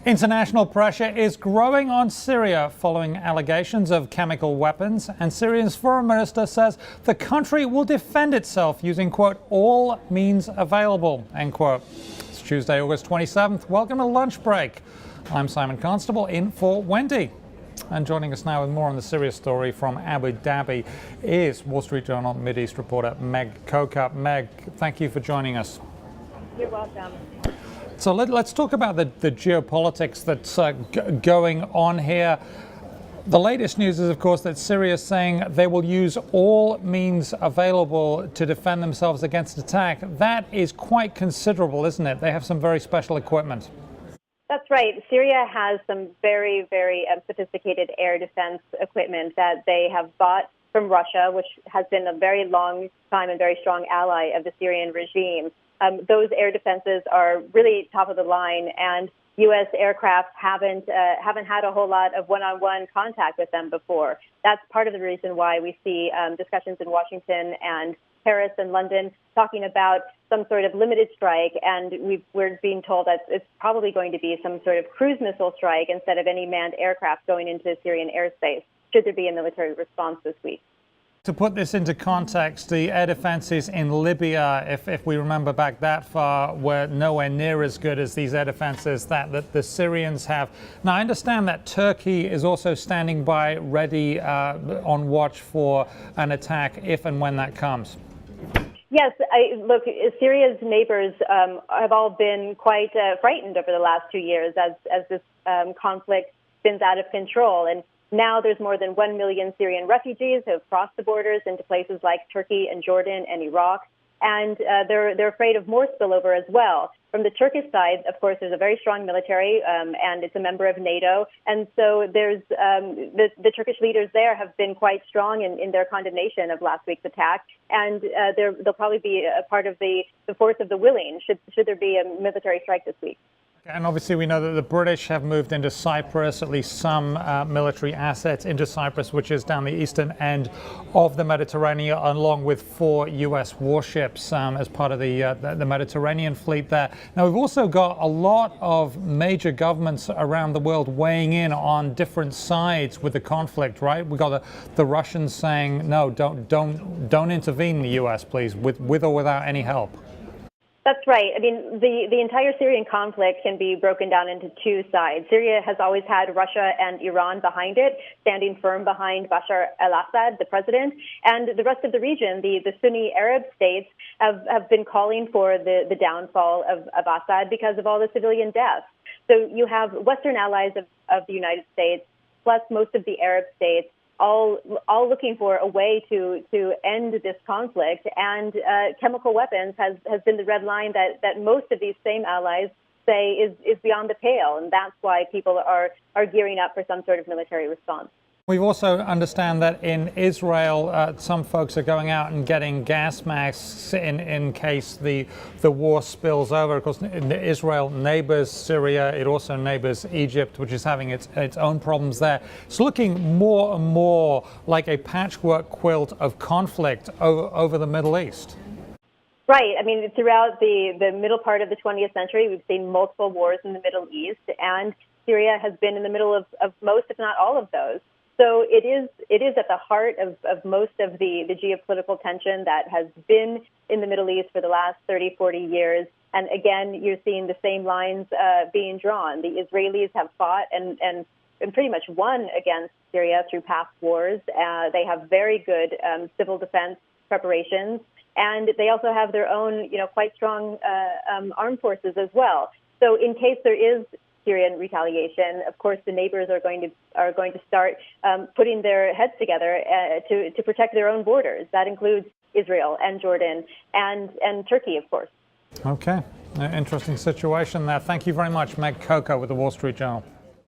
International pressure is growing on Syria following allegations of chemical weapons, and Syria's foreign minister says the country will defend itself using, quote, all means available, end quote. It's Tuesday, August 27th. Welcome to Lunch Break. I'm Simon Constable in for Wendy. And joining us now with more on the Syria story from Abu Dhabi is Wall Street Journal Mideast reporter Meg Coker. Meg, thank you for joining us. You're welcome. So let's talk about the geopolitics that's going on here. The latest news is, of course, that Syria is saying they will use all means available to defend themselves against attack. That is quite considerable, isn't it? They have some very special equipment. That's right. Syria has some very, very sophisticated air defense equipment that they have bought from Russia, which has been a very long time and very strong ally of the Syrian regime. Those air defenses are really top of the line, and U.S. aircraft haven't had a whole lot of one-on-one contact with them before. That's part of the reason why we see discussions in Washington and Paris and London talking about some sort of limited strike, and we're being told that it's probably going to be some sort of cruise missile strike instead of any manned aircraft going into Syrian airspace, should there be a military response this week. To put this into context, the air defenses in Libya, if we remember back that far, were nowhere near as good as these air defenses that the Syrians have. Now, I understand that Turkey is also standing by, ready, on watch for an attack if and when that comes. Yes, look, Syria's neighbors have all been quite frightened over the last 2 years as this conflict spins out of control. And now there's more than 1 million Syrian refugees who have crossed the borders into places like Turkey and Jordan and Iraq, and they're afraid of more spillover as well. From the Turkish side, of course, there's a very strong military, and it's a member of NATO, and so there's the Turkish leaders there have been quite strong in their condemnation of last week's attack, and they'll probably be a part of the force of the willing should there be a military strike this week. And obviously we know that the British have moved into Cyprus, at least some military assets into Cyprus, which is down the eastern end of the Mediterranean, along with 4 U.S. warships as part of the Mediterranean fleet there. Now, we've also got a lot of major governments around the world weighing in on different sides with the conflict, right? We've got the Russians saying, no, don't intervene, the U.S., please, with or without any help. That's right. I mean, the entire Syrian conflict can be broken down into 2 sides. Syria has always had Russia and Iran behind it, standing firm behind Bashar al-Assad, the president, and the rest of the region, the Sunni Arab states, have been calling for the downfall of Assad because of all the civilian deaths. So you have Western allies of the United States, plus most of the Arab states, all looking for a way to end this conflict, and chemical weapons has been the red line that most of these same allies say is beyond the pale, and that's why people are gearing up for some sort of military response. We also understand that in Israel, some folks are going out and getting gas masks in case the war spills over. Of course, Israel neighbors Syria. It also neighbors Egypt, which is having its own problems there. It's looking more and more like a patchwork quilt of conflict over the Middle East. Right. I mean, throughout the middle part of the 20th century, we've seen multiple wars in the Middle East, and Syria has been in the middle of most, if not all of those. So it is at the heart of most of the geopolitical tension that has been in the Middle East for the last 30, 40 years. And again, you're seeing the same lines being drawn. The Israelis have fought and pretty much won against Syria through past wars. They have very good civil defense preparations, and they also have their own, quite strong armed forces as well. So in case there is Syrian retaliation, of course, the neighbors are going to start putting their heads together to protect their own borders. That includes Israel and Jordan and Turkey, of course. Okay, interesting situation there. Thank you very much, Meg Coker with the Wall Street Journal.